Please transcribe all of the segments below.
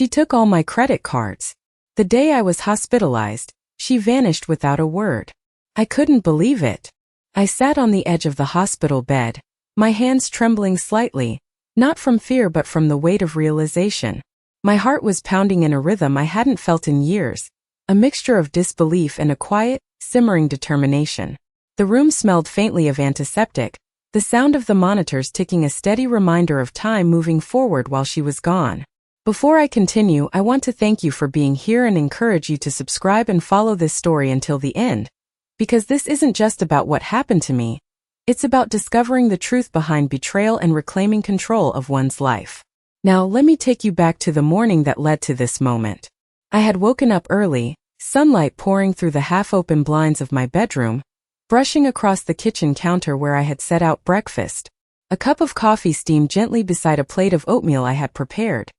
She took all my credit cards. The day I was hospitalized, she vanished without a word. I couldn't believe it. I sat on the edge of the hospital bed, my hands trembling slightly, not from fear but from the weight of realization. My heart was pounding in a rhythm I hadn't felt in years, a mixture of disbelief and a quiet, simmering determination. The room smelled faintly of antiseptic, the sound of the monitors ticking a steady reminder of time moving forward while she was gone. Before I continue, I want to thank you for being here and encourage you to subscribe and follow this story until the end, because this isn't just about what happened to me, it's about discovering the truth behind betrayal and reclaiming control of one's life. Now, let me take you back to the morning that led to this moment. I had woken up early, sunlight pouring through the half-open blinds of my bedroom, brushing across the kitchen counter where I had set out breakfast. A cup of coffee steamed gently beside a plate of oatmeal I had prepared,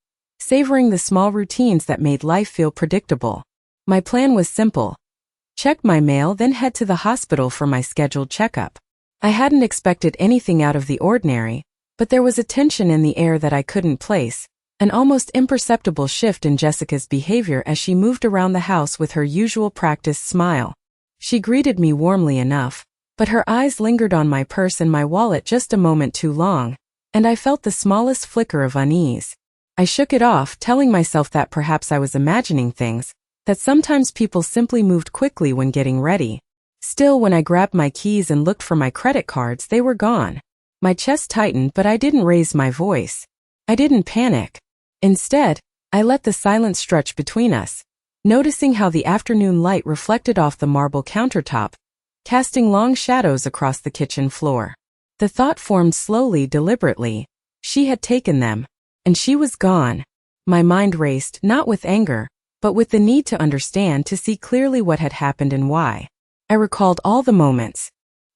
savoring the small routines that made life feel predictable. My plan was simple. Check my mail, then head to the hospital for my scheduled checkup. I hadn't expected anything out of the ordinary, but there was a tension in the air that I couldn't place, an almost imperceptible shift in Jessica's behavior as she moved around the house with her usual practiced smile. She greeted me warmly enough, but her eyes lingered on my purse and my wallet just a moment too long, and I felt the smallest flicker of unease. I shook it off, telling myself that perhaps I was imagining things, that sometimes people simply moved quickly when getting ready. Still, when I grabbed my keys and looked for my credit cards, they were gone. My chest tightened, but I didn't raise my voice. I didn't panic. Instead, I let the silence stretch between us, noticing how the afternoon light reflected off the marble countertop, casting long shadows across the kitchen floor. The thought formed slowly, deliberately. She had taken them, and she was gone. My mind raced, not with anger, but with the need to understand, to see clearly what had happened and why. I recalled all the moments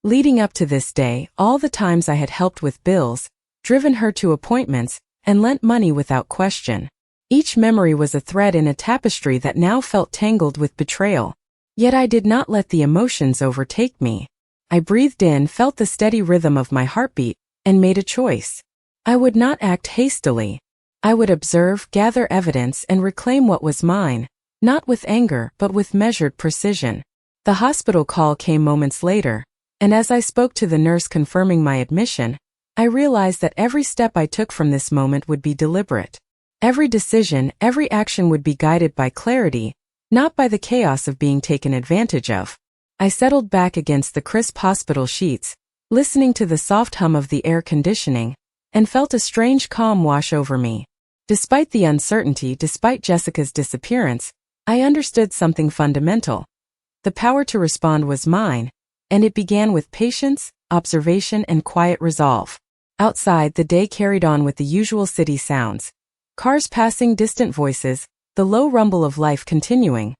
leading up to this day, all the times I had helped with bills, driven her to appointments, and lent money without question. Each memory was a thread in a tapestry that now felt tangled with betrayal. Yet I did not let the emotions overtake me. I breathed in, felt the steady rhythm of my heartbeat, and made a choice. I would not act hastily. I would observe, gather evidence, and reclaim what was mine, not with anger, but with measured precision. The hospital call came moments later, and as I spoke to the nurse confirming my admission, I realized that every step I took from this moment would be deliberate. Every decision, every action would be guided by clarity, not by the chaos of being taken advantage of. I settled back against the crisp hospital sheets, listening to the soft hum of the air conditioning, and felt a strange calm wash over me. Despite the uncertainty, despite Jessica's disappearance, I understood something fundamental. The power to respond was mine, and it began with patience, observation, and quiet resolve. Outside, the day carried on with the usual city sounds. Cars passing, distant voices, the low rumble of life continuing.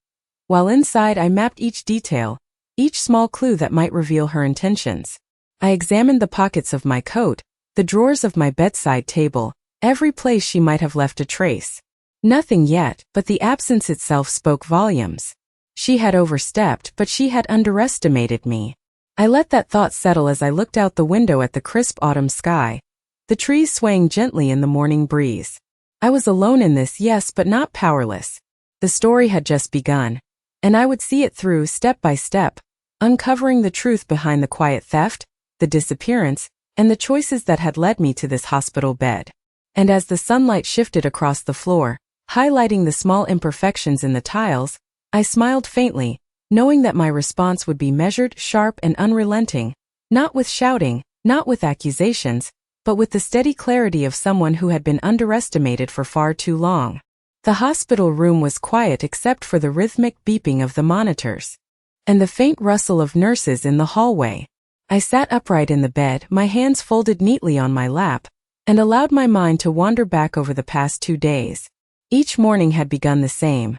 While inside, I mapped each detail, each small clue that might reveal her intentions. I examined the pockets of my coat, the drawers of my bedside table, every place she might have left a trace. Nothing yet, but the absence itself spoke volumes. She had overstepped, but she had underestimated me. I let that thought settle as I looked out the window at the crisp autumn sky, the trees swaying gently in the morning breeze. I was alone in this, yes, but not powerless. The story had just begun, and I would see it through step by step, uncovering the truth behind the quiet theft, the disappearance, and the choices that had led me to this hospital bed. And as the sunlight shifted across the floor, highlighting the small imperfections in the tiles, I smiled faintly, knowing that my response would be measured, sharp, and unrelenting, not with shouting, not with accusations, but with the steady clarity of someone who had been underestimated for far too long. The hospital room was quiet except for the rhythmic beeping of the monitors and the faint rustle of nurses in the hallway. I sat upright in the bed, my hands folded neatly on my lap, and allowed my mind to wander back over the past 2 days. Each morning had begun the same.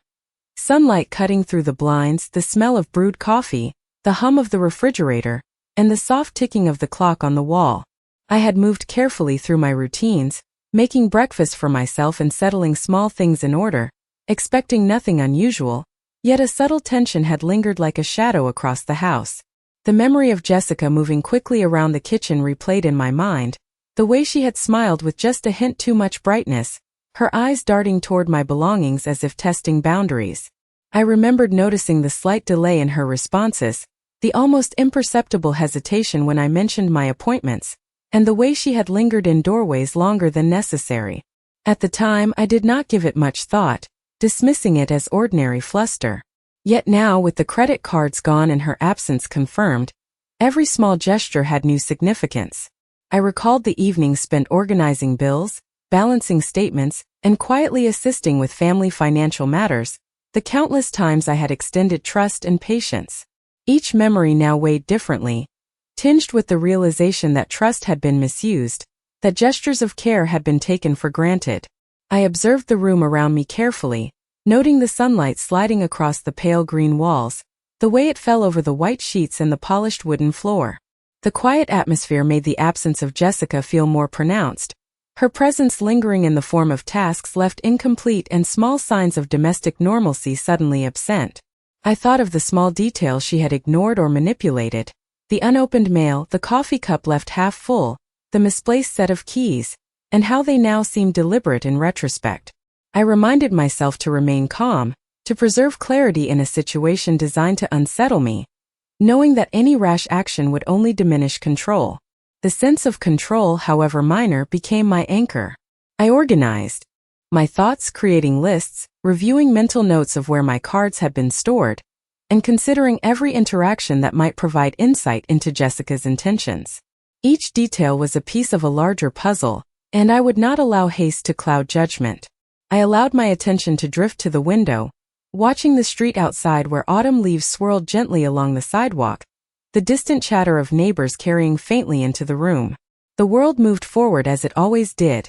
Sunlight cutting through the blinds, the smell of brewed coffee, the hum of the refrigerator, and the soft ticking of the clock on the wall. I had moved carefully through my routines, making breakfast for myself and settling small things in order, expecting nothing unusual, yet a subtle tension had lingered like a shadow across the house. The memory of Jessica moving quickly around the kitchen replayed in my mind, the way she had smiled with just a hint too much brightness, her eyes darting toward my belongings as if testing boundaries. I remembered noticing the slight delay in her responses, the almost imperceptible hesitation when I mentioned my appointments, and the way she had lingered in doorways longer than necessary. At the time, I did not give it much thought, dismissing it as ordinary fluster. Yet now, with the credit cards gone and her absence confirmed, every small gesture had new significance. I recalled the evenings spent organizing bills, balancing statements, and quietly assisting with family financial matters, the countless times I had extended trust and patience. Each memory now weighed differently, tinged with the realization that trust had been misused, that gestures of care had been taken for granted. I observed the room around me carefully, noting the sunlight sliding across the pale green walls, the way it fell over the white sheets and the polished wooden floor. The quiet atmosphere made the absence of Jessica feel more pronounced, her presence lingering in the form of tasks left incomplete and small signs of domestic normalcy suddenly absent. I thought of the small details she had ignored or manipulated, the unopened mail, the coffee cup left half full, the misplaced set of keys, and how they now seemed deliberate in retrospect. I reminded myself to remain calm, to preserve clarity in a situation designed to unsettle me, knowing that any rash action would only diminish control. The sense of control, however minor, became my anchor. I organized my thoughts, creating lists, reviewing mental notes of where my cards had been stored, and considering every interaction that might provide insight into Jessica's intentions. Each detail was a piece of a larger puzzle, and I would not allow haste to cloud judgment. I allowed my attention to drift to the window, watching the street outside where autumn leaves swirled gently along the sidewalk, the distant chatter of neighbors carrying faintly into the room. The world moved forward as it always did,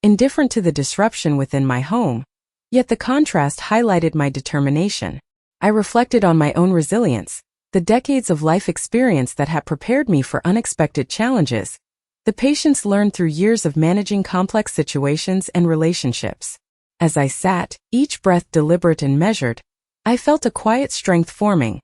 indifferent to the disruption within my home, yet the contrast highlighted my determination. I reflected on my own resilience, the decades of life experience that had prepared me for unexpected challenges, the patience learned through years of managing complex situations and relationships. As I sat, each breath deliberate and measured, I felt a quiet strength forming,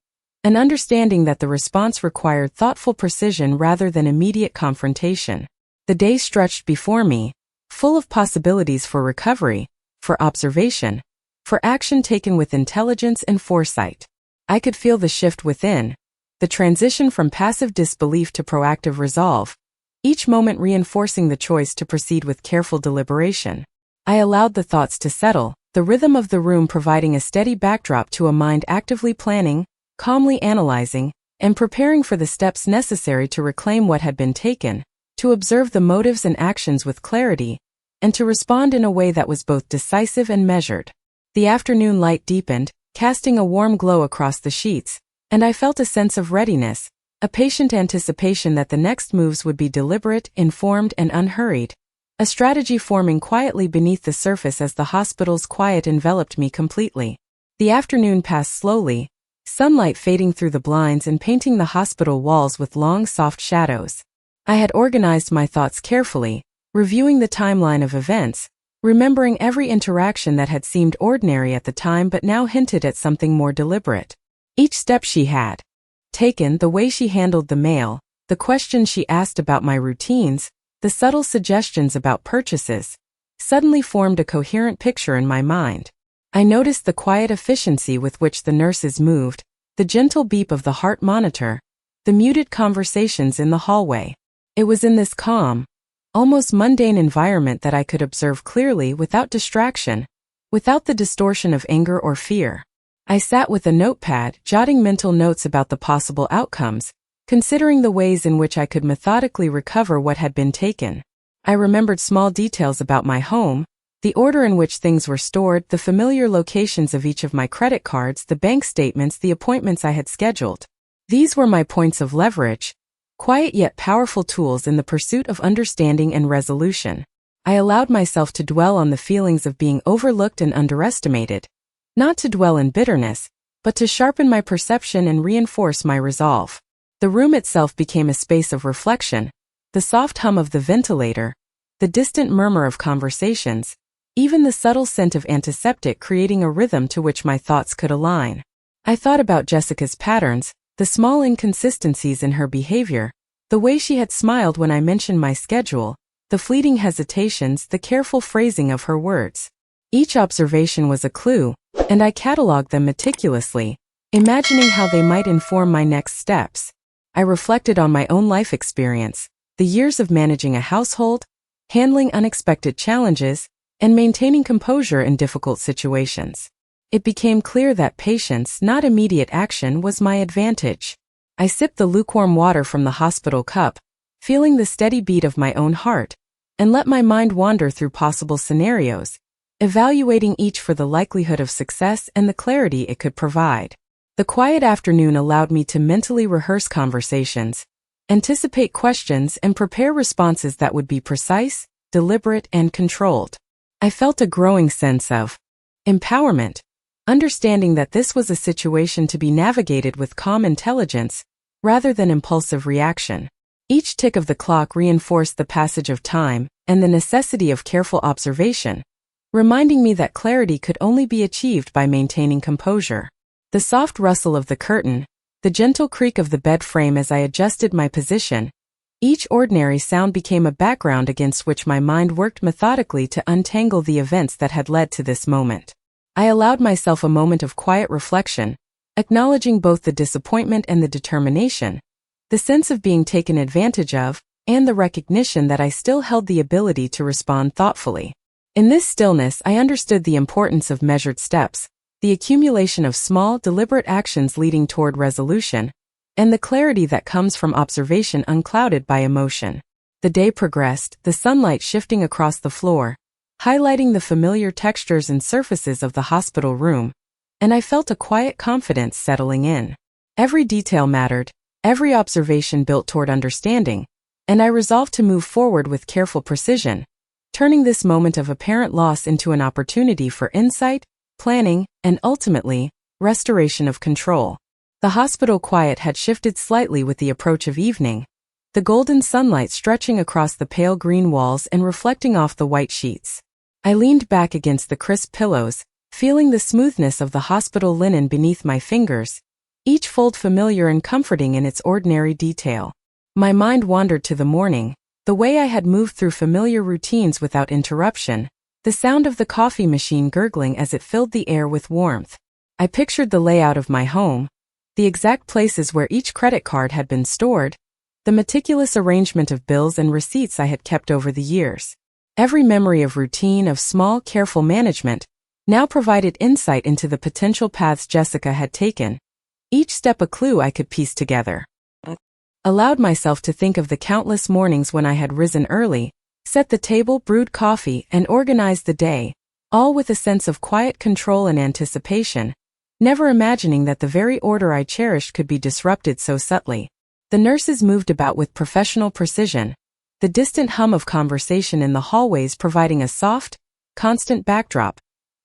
an understanding that the response required thoughtful precision rather than immediate confrontation. The day stretched before me, full of possibilities for recovery, for observation, for action taken with intelligence and foresight. I could feel the shift within, the transition from passive disbelief to proactive resolve, each moment reinforcing the choice to proceed with careful deliberation. I allowed the thoughts to settle, the rhythm of the room providing a steady backdrop to a mind actively planning, calmly analyzing, and preparing for the steps necessary to reclaim what had been taken, to observe the motives and actions with clarity, and to respond in a way that was both decisive and measured. The afternoon light deepened, casting a warm glow across the sheets, and I felt a sense of readiness, a patient anticipation that the next moves would be deliberate, informed, and unhurried, a strategy forming quietly beneath the surface as the hospital's quiet enveloped me completely. The afternoon passed slowly, sunlight fading through the blinds and painting the hospital walls with long, soft shadows. I had organized my thoughts carefully, reviewing the timeline of events, remembering every interaction that had seemed ordinary at the time but now hinted at something more deliberate. Each step she had taken, the way she handled the mail, the questions she asked about my routines, the subtle suggestions about purchases, suddenly formed a coherent picture in my mind. I noticed the quiet efficiency with which the nurses moved, the gentle beep of the heart monitor, the muted conversations in the hallway. It was in this calm, almost mundane environment that I could observe clearly without distraction, without the distortion of anger or fear. I sat with a notepad, jotting mental notes about the possible outcomes, considering the ways in which I could methodically recover what had been taken. I remembered small details about my home, the order in which things were stored, the familiar locations of each of my credit cards, the bank statements, the appointments I had scheduled. These were my points of leverage, quiet yet powerful tools in the pursuit of understanding and resolution. I allowed myself to dwell on the feelings of being overlooked and underestimated, not to dwell in bitterness, but to sharpen my perception and reinforce my resolve. The room itself became a space of reflection, the soft hum of the ventilator, the distant murmur of conversations, even the subtle scent of antiseptic creating a rhythm to which my thoughts could align. I thought about Jessica's patterns, the small inconsistencies in her behavior, the way she had smiled when I mentioned my schedule, the fleeting hesitations, the careful phrasing of her words. Each observation was a clue, and I cataloged them meticulously, imagining how they might inform my next steps. I reflected on my own life experience, the years of managing a household, handling unexpected challenges, and maintaining composure in difficult situations. It became clear that patience, not immediate action, was my advantage. I sipped the lukewarm water from the hospital cup, feeling the steady beat of my own heart, and let my mind wander through possible scenarios, evaluating each for the likelihood of success and the clarity it could provide. The quiet afternoon allowed me to mentally rehearse conversations, anticipate questions, and prepare responses that would be precise, deliberate, and controlled. I felt a growing sense of empowerment, understanding that this was a situation to be navigated with calm intelligence rather than impulsive reaction. Each tick of the clock reinforced the passage of time and the necessity of careful observation, reminding me that clarity could only be achieved by maintaining composure. The soft rustle of the curtain, the gentle creak of the bed frame as I adjusted my position, each ordinary sound became a background against which my mind worked methodically to untangle the events that had led to this moment. I allowed myself a moment of quiet reflection, acknowledging both the disappointment and the determination, the sense of being taken advantage of, and the recognition that I still held the ability to respond thoughtfully. In this stillness, I understood the importance of measured steps, the accumulation of small, deliberate actions leading toward resolution, and the clarity that comes from observation unclouded by emotion. The day progressed, the sunlight shifting across the floor, highlighting the familiar textures and surfaces of the hospital room, and I felt a quiet confidence settling in. Every detail mattered, every observation built toward understanding, and I resolved to move forward with careful precision, turning this moment of apparent loss into an opportunity for insight, planning, and ultimately, restoration of control. The hospital quiet had shifted slightly with the approach of evening, the golden sunlight stretching across the pale green walls and reflecting off the white sheets. I leaned back against the crisp pillows, feeling the smoothness of the hospital linen beneath my fingers, each fold familiar and comforting in its ordinary detail. My mind wandered to the morning, the way I had moved through familiar routines without interruption, the sound of the coffee machine gurgling as it filled the air with warmth. I pictured the layout of my home, the exact places where each credit card had been stored, the meticulous arrangement of bills and receipts I had kept over the years. Every memory of routine, of small, careful management, now provided insight into the potential paths Jessica had taken, each step a clue I could piece together. Allowed myself to think of the countless mornings when I had risen early, set the table, brewed coffee, and organized the day, all with a sense of quiet control and anticipation, never imagining that the very order I cherished could be disrupted so subtly. The nurses moved about with professional precision, the distant hum of conversation in the hallways providing a soft, constant backdrop,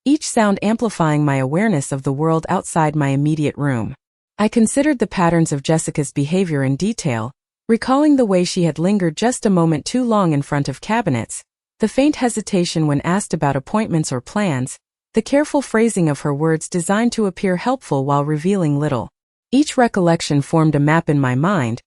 each sound amplifying my awareness of the world outside my immediate room. I considered the patterns of Jessica's behavior in detail, recalling the way she had lingered just a moment too long in front of cabinets, the faint hesitation when asked about appointments or plans, the careful phrasing of her words designed to appear helpful while revealing little. Each recollection formed a map in my mind,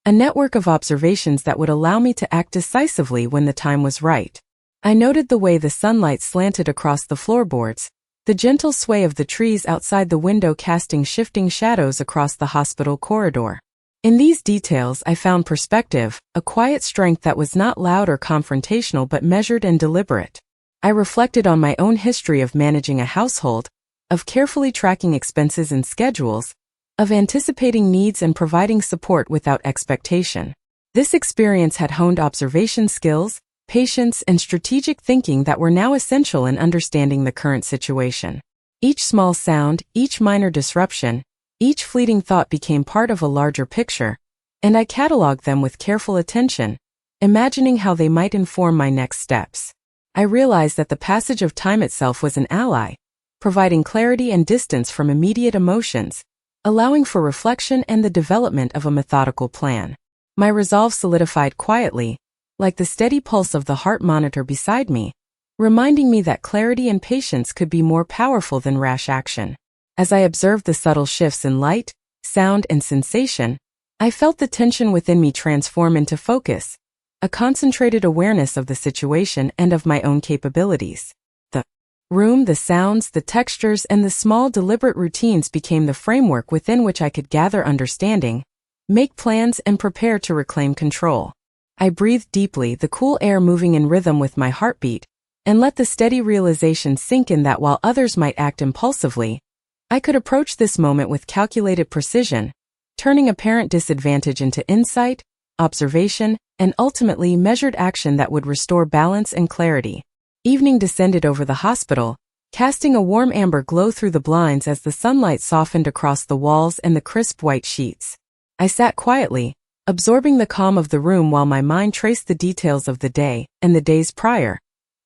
a network of observations that would allow me to act decisively when the time was right. I noted the way the sunlight slanted across the floorboards, the gentle sway of the trees outside the window casting shifting shadows across the hospital corridor. In these details I found perspective, a quiet strength that was not loud or confrontational but measured and deliberate. I reflected on my own history of managing a household, of carefully tracking expenses and schedules, of anticipating needs and providing support without expectation. This experience had honed observation skills, patience, and strategic thinking that were now essential in understanding the current situation. Each small sound, each minor disruption, each fleeting thought became part of a larger picture, and I cataloged them with careful attention, imagining how they might inform my next steps. I realized that the passage of time itself was an ally, providing clarity and distance from immediate emotions, allowing for reflection and the development of a methodical plan. My resolve solidified quietly, like the steady pulse of the heart monitor beside me, reminding me that clarity and patience could be more powerful than rash action. As I observed the subtle shifts in light, sound, and sensation, I felt the tension within me transform into focus, a concentrated awareness of the situation and of my own capabilities. The room, the sounds, the textures, and the small deliberate routines became the framework within which I could gather understanding, make plans, and prepare to reclaim control. I breathed deeply, the cool air moving in rhythm with my heartbeat, and let the steady realization sink in that while others might act impulsively, I could approach this moment with calculated precision, turning apparent disadvantage into insight, observation, and ultimately measured action that would restore balance and clarity. Evening descended over the hospital, casting a warm amber glow through the blinds as the sunlight softened across the walls and the crisp white sheets. I sat quietly, absorbing the calm of the room while my mind traced the details of the day and the days prior,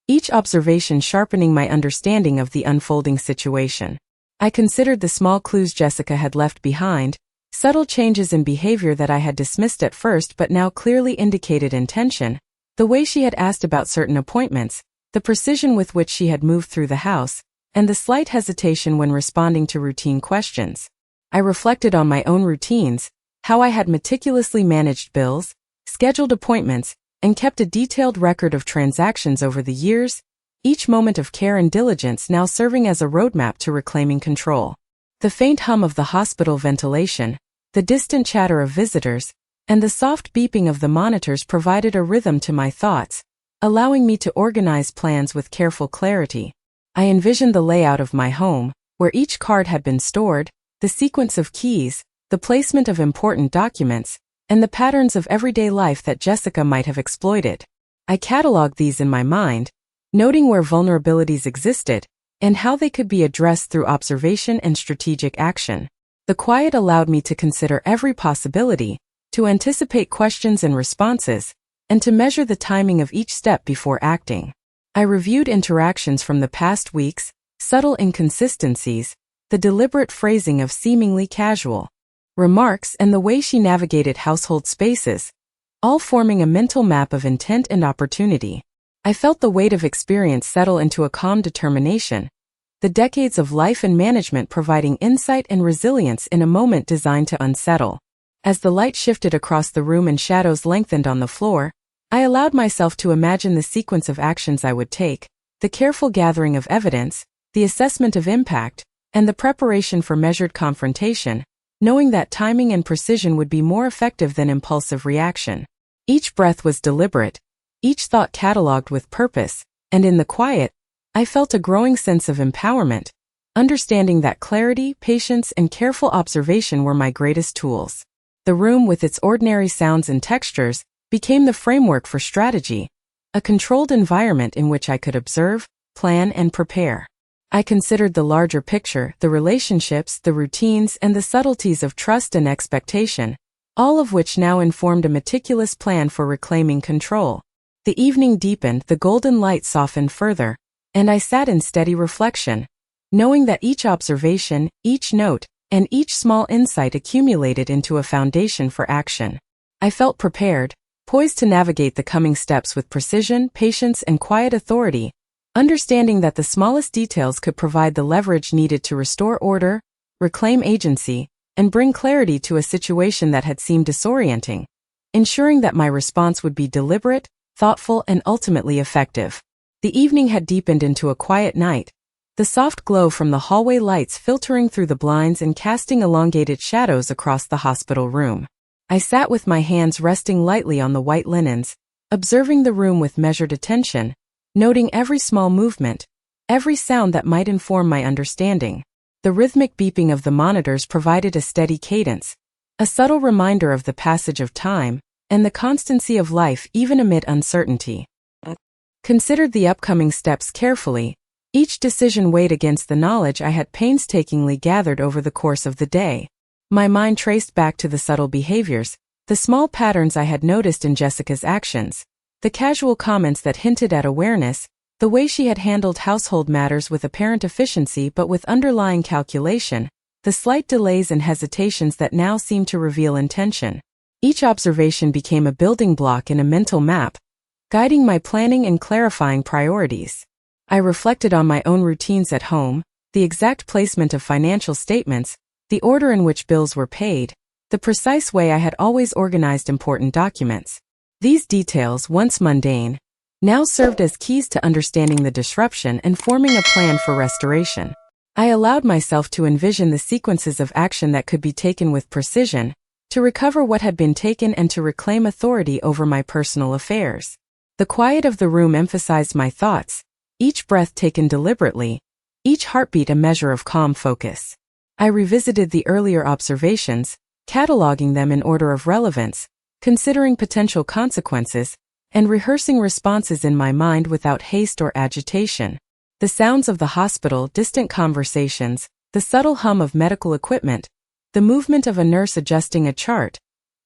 each observation sharpening my understanding of the unfolding situation. I considered the small clues Jessica had left behind, subtle changes in behavior that I had dismissed at first but now clearly indicated intention, the way she had asked about certain appointments, the precision with which she had moved through the house, and the slight hesitation when responding to routine questions. I reflected on my own routines, how I had meticulously managed bills, scheduled appointments, and kept a detailed record of transactions over the years, each moment of care and diligence now serving as a roadmap to reclaiming control. The faint hum of the hospital ventilation, the distant chatter of visitors, and the soft beeping of the monitors provided a rhythm to my thoughts, allowing me to organize plans with careful clarity. I envisioned the layout of my home, where each card had been stored, the sequence of keys, the placement of important documents, and the patterns of everyday life that Jessica might have exploited. I cataloged these in my mind, noting where vulnerabilities existed, and how they could be addressed through observation and strategic action. The quiet allowed me to consider every possibility, to anticipate questions and responses, and to measure the timing of each step before acting. I reviewed interactions from the past weeks, subtle inconsistencies, the deliberate phrasing of seemingly casual remarks, and the way she navigated household spaces, all forming a mental map of intent and opportunity. I felt the weight of experience settle into a calm determination, the decades of life and management providing insight and resilience in a moment designed to unsettle. As the light shifted across the room and shadows lengthened on the floor, I allowed myself to imagine the sequence of actions I would take, the careful gathering of evidence, the assessment of impact, and the preparation for measured confrontation, knowing that timing and precision would be more effective than impulsive reaction. Each breath was deliberate, each thought catalogued with purpose, and in the quiet, I felt a growing sense of empowerment, understanding that clarity, patience, and careful observation were my greatest tools. The room, with its ordinary sounds and textures, became the framework for strategy, a controlled environment in which I could observe, plan, and prepare. I considered the larger picture, the relationships, the routines, and the subtleties of trust and expectation, all of which now informed a meticulous plan for reclaiming control. The evening deepened, the golden light softened further, and I sat in steady reflection, knowing that each observation, each note, and each small insight accumulated into a foundation for action. I felt prepared, poised to navigate the coming steps with precision, patience, and quiet authority, understanding that the smallest details could provide the leverage needed to restore order, reclaim agency, and bring clarity to a situation that had seemed disorienting, ensuring that my response would be deliberate, thoughtful, and ultimately effective. The evening had deepened into a quiet night, the soft glow from the hallway lights filtering through the blinds and casting elongated shadows across the hospital room. I sat with my hands resting lightly on the white linens, observing the room with measured attention, noting every small movement, every sound that might inform my understanding. The rhythmic beeping of the monitors provided a steady cadence, a subtle reminder of the passage of time, and the constancy of life even amid uncertainty. Considered the upcoming steps carefully, each decision weighed against the knowledge I had painstakingly gathered over the course of the day. My mind traced back to the subtle behaviors, the small patterns I had noticed in Jessica's actions, the casual comments that hinted at awareness, the way she had handled household matters with apparent efficiency but with underlying calculation, the slight delays and hesitations that now seemed to reveal intention. Each observation became a building block in a mental map, guiding my planning and clarifying priorities. I reflected on my own routines at home, the exact placement of financial statements, the order in which bills were paid, the precise way I had always organized important documents. These details, once mundane, now served as keys to understanding the disruption and forming a plan for restoration. I allowed myself to envision the sequences of action that could be taken with precision, to recover what had been taken and to reclaim authority over my personal affairs. The quiet of the room emphasized my thoughts, each breath taken deliberately, each heartbeat a measure of calm focus. I revisited the earlier observations, cataloging them in order of relevance, considering potential consequences, and rehearsing responses in my mind without haste or agitation. The sounds of the hospital, distant conversations, the subtle hum of medical equipment, the movement of a nurse adjusting a chart,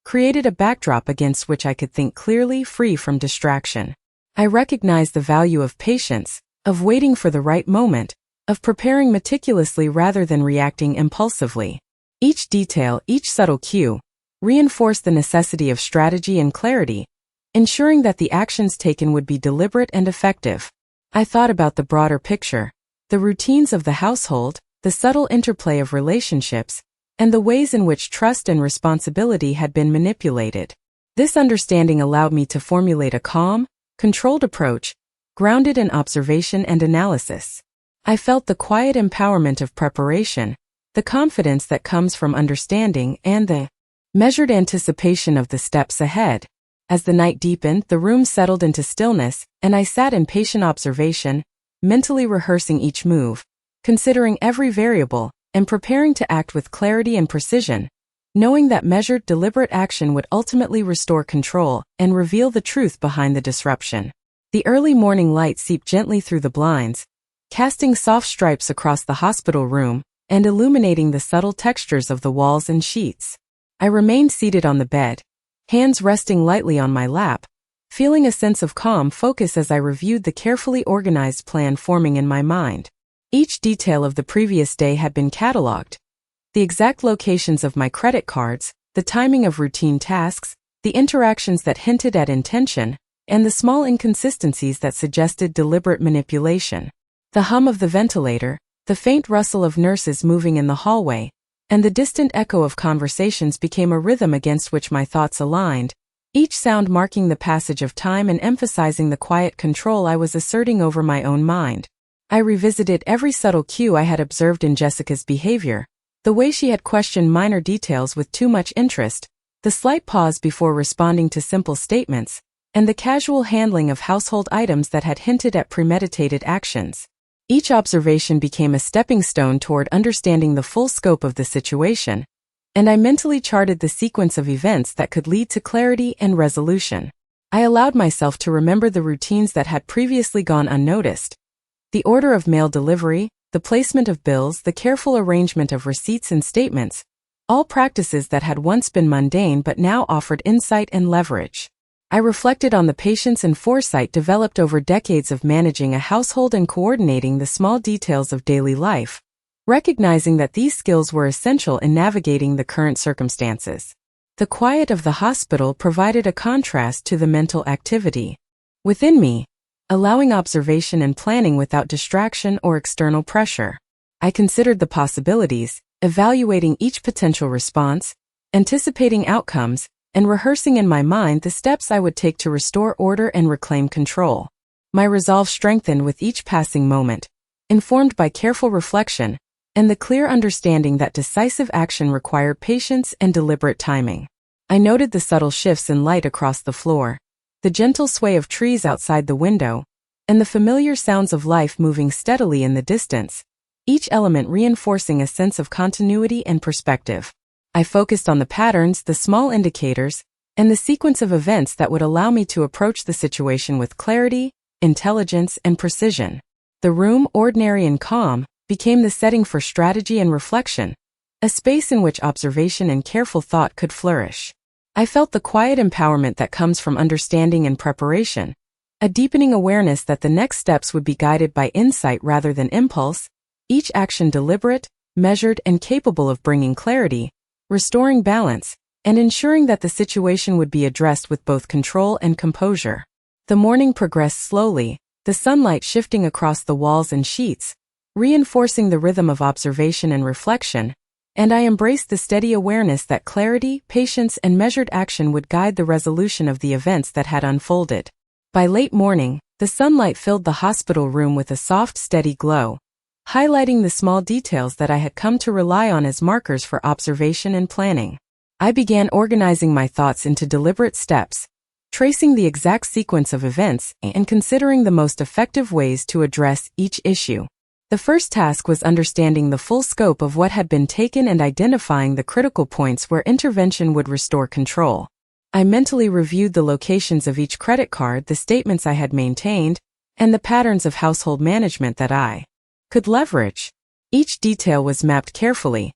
created a backdrop against which I could think clearly, free from distraction. I recognized the value of patience, of waiting for the right moment, of preparing meticulously rather than reacting impulsively. Each detail, each subtle cue, reinforced the necessity of strategy and clarity, ensuring that the actions taken would be deliberate and effective. I thought about the broader picture, the routines of the household, the subtle interplay of relationships, and the ways in which trust and responsibility had been manipulated. This understanding allowed me to formulate a calm, controlled approach, grounded in observation and analysis. I felt the quiet empowerment of preparation, the confidence that comes from understanding, and the measured anticipation of the steps ahead. As the night deepened, the room settled into stillness, and I sat in patient observation, mentally rehearsing each move, considering every variable, and preparing to act with clarity and precision, knowing that measured, deliberate action would ultimately restore control and reveal the truth behind the disruption. The early morning light seeped gently through the blinds, casting soft stripes across the hospital room and illuminating the subtle textures of the walls and sheets. I remained seated on the bed, hands resting lightly on my lap, feeling a sense of calm focus as I reviewed the carefully organized plan forming in my mind. Each detail of the previous day had been cataloged. The exact locations of my credit cards, the timing of routine tasks, the interactions that hinted at intention, and the small inconsistencies that suggested deliberate manipulation. The hum of the ventilator, the faint rustle of nurses moving in the hallway, and the distant echo of conversations became a rhythm against which my thoughts aligned, each sound marking the passage of time and emphasizing the quiet control I was asserting over my own mind. I revisited every subtle cue I had observed in Jessica's behavior, the way she had questioned minor details with too much interest, the slight pause before responding to simple statements, and the casual handling of household items that had hinted at premeditated actions. Each observation became a stepping stone toward understanding the full scope of the situation, and I mentally charted the sequence of events that could lead to clarity and resolution. I allowed myself to remember the routines that had previously gone unnoticed. The order of mail delivery, the placement of bills, the careful arrangement of receipts and statements, all practices that had once been mundane but now offered insight and leverage. I reflected on the patience and foresight developed over decades of managing a household and coordinating the small details of daily life, recognizing that these skills were essential in navigating the current circumstances. The quiet of the hospital provided a contrast to the mental activity within me, allowing observation and planning without distraction or external pressure. I considered the possibilities, evaluating each potential response, anticipating outcomes, and rehearsing in my mind the steps I would take to restore order and reclaim control. My resolve strengthened with each passing moment, informed by careful reflection and the clear understanding that decisive action required patience and deliberate timing. I noted the subtle shifts in light across the floor, the gentle sway of trees outside the window, and the familiar sounds of life moving steadily in the distance, each element reinforcing a sense of continuity and perspective. I focused on the patterns, the small indicators, and the sequence of events that would allow me to approach the situation with clarity, intelligence, and precision. The room, ordinary and calm, became the setting for strategy and reflection, a space in which observation and careful thought could flourish. I felt the quiet empowerment that comes from understanding and preparation, a deepening awareness that the next steps would be guided by insight rather than impulse, each action deliberate, measured, and capable of bringing clarity, restoring balance, and ensuring that the situation would be addressed with both control and composure. The morning progressed slowly, the sunlight shifting across the walls and sheets, reinforcing the rhythm of observation and reflection, and I embraced the steady awareness that clarity, patience, and measured action would guide the resolution of the events that had unfolded. By late morning, the sunlight filled the hospital room with a soft, steady glow, highlighting the small details that I had come to rely on as markers for observation and planning. I began organizing my thoughts into deliberate steps, tracing the exact sequence of events and considering the most effective ways to address each issue. The first task was understanding the full scope of what had been taken and identifying the critical points where intervention would restore control. I mentally reviewed the locations of each credit card, the statements I had maintained, and the patterns of household management that I could leverage. Each detail was mapped carefully,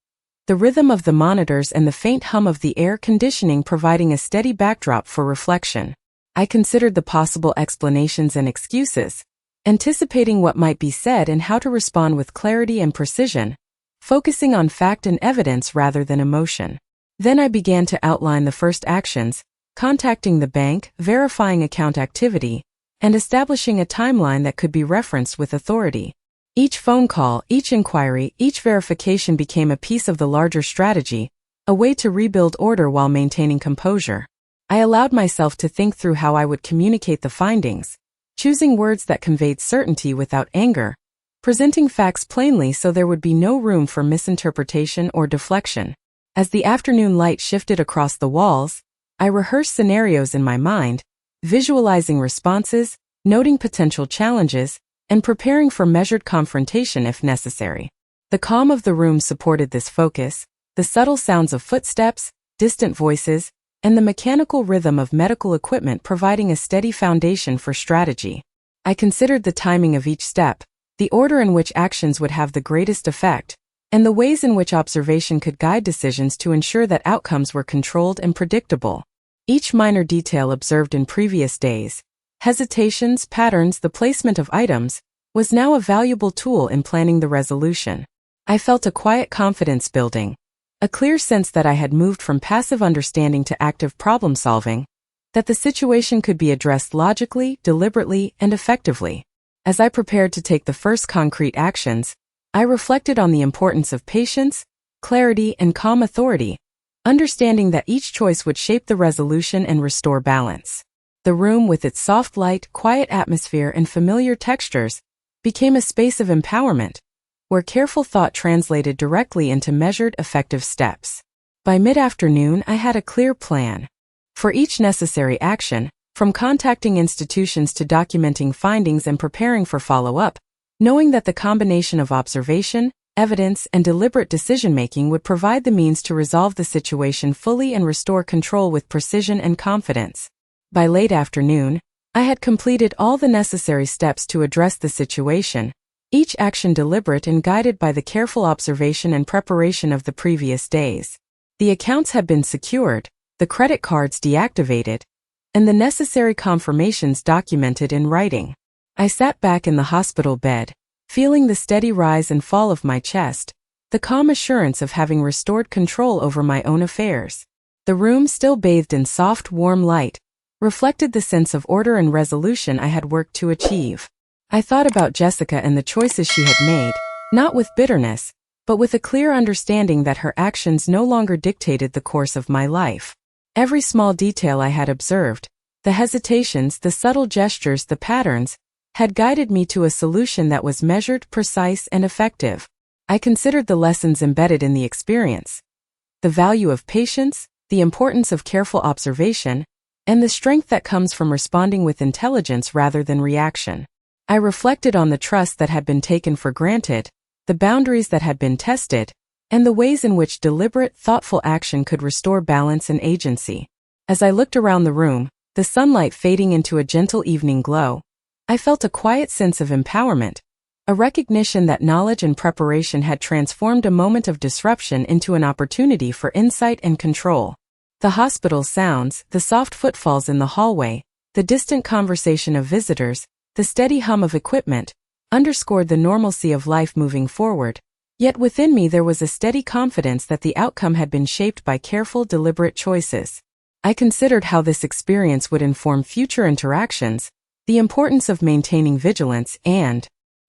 the rhythm of the monitors and the faint hum of the air conditioning providing a steady backdrop for reflection. I considered the possible explanations and excuses, anticipating what might be said and how to respond with clarity and precision, focusing on fact and evidence rather than emotion. Then I began to outline the first actions, contacting the bank, verifying account activity, and establishing a timeline that could be referenced with authority. Each phone call, each inquiry, each verification became a piece of the larger strategy, a way to rebuild order while maintaining composure. I allowed myself to think through how I would communicate the findings, choosing words that conveyed certainty without anger, presenting facts plainly so there would be no room for misinterpretation or deflection. As the afternoon light shifted across the walls, I rehearsed scenarios in my mind, visualizing responses, noting potential challenges, and preparing for measured confrontation if necessary. The calm of the room supported this focus, the subtle sounds of footsteps, distant voices, and the mechanical rhythm of medical equipment providing a steady foundation for strategy. I considered the timing of each step, the order in which actions would have the greatest effect, and the ways in which observation could guide decisions to ensure that outcomes were controlled and predictable. Each minor detail observed in previous days, hesitations, patterns, the placement of items, was now a valuable tool in planning the resolution. I felt a quiet confidence building, a clear sense that I had moved from passive understanding to active problem solving, that the situation could be addressed logically, deliberately, and effectively. As I prepared to take the first concrete actions, I reflected on the importance of patience, clarity, and calm authority, understanding that each choice would shape the resolution and restore balance. The room, with its soft light, quiet atmosphere, and familiar textures, became a space of empowerment, where careful thought translated directly into measured, effective steps. By mid-afternoon, I had a clear plan. For each necessary action, from contacting institutions to documenting findings and preparing for follow-up, knowing that the combination of observation, evidence, and deliberate decision-making would provide the means to resolve the situation fully and restore control with precision and confidence. By late afternoon, I had completed all the necessary steps to address the situation, each action deliberate and guided by the careful observation and preparation of the previous days. The accounts had been secured, the credit cards deactivated, and the necessary confirmations documented in writing. I sat back in the hospital bed, feeling the steady rise and fall of my chest, the calm assurance of having restored control over my own affairs. The room, still bathed in soft, warm light, reflected the sense of order and resolution I had worked to achieve. I thought about Jessica and the choices she had made, not with bitterness, but with a clear understanding that her actions no longer dictated the course of my life. Every small detail I had observed, the hesitations, the subtle gestures, the patterns, had guided me to a solution that was measured, precise, and effective. I considered the lessons embedded in the experience, the value of patience, the importance of careful observation, and the strength that comes from responding with intelligence rather than reaction. I reflected on the trust that had been taken for granted, the boundaries that had been tested, and the ways in which deliberate, thoughtful action could restore balance and agency. As I looked around the room, the sunlight fading into a gentle evening glow, I felt a quiet sense of empowerment, a recognition that knowledge and preparation had transformed a moment of disruption into an opportunity for insight and control. The hospital sounds, the soft footfalls in the hallway, the distant conversation of visitors, the steady hum of equipment, underscored the normalcy of life moving forward, yet within me there was a steady confidence that the outcome had been shaped by careful, deliberate choices. I considered how this experience would inform future interactions, the importance of maintaining vigilance and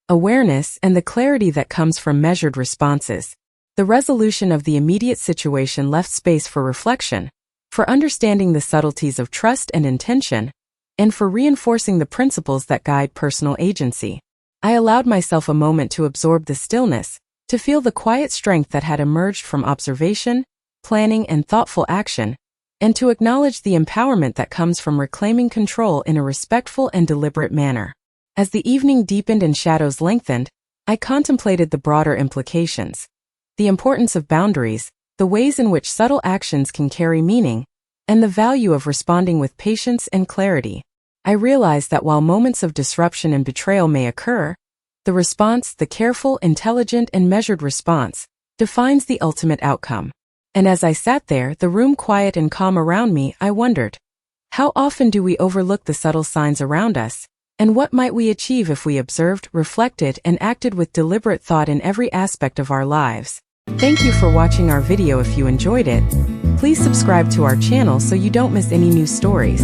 awareness, and the clarity that comes from measured responses. The resolution of the immediate situation left space for reflection, for understanding the subtleties of trust and intention, and for reinforcing the principles that guide personal agency. I allowed myself a moment to absorb the stillness, to feel the quiet strength that had emerged from observation, planning, and thoughtful action, and to acknowledge the empowerment that comes from reclaiming control in a respectful and deliberate manner. As the evening deepened and shadows lengthened, I contemplated the broader implications, the importance of boundaries, the ways in which subtle actions can carry meaning, and the value of responding with patience and clarity. I realized that while moments of disruption and betrayal may occur, the response, the careful, intelligent, and measured response, defines the ultimate outcome. And as I sat there, the room quiet and calm around me, I wondered, how often do we overlook the subtle signs around us, and what might we achieve if we observed, reflected, and acted with deliberate thought in every aspect of our lives? Thank you for watching our video. If you enjoyed it, please subscribe to our channel so you don't miss any new stories.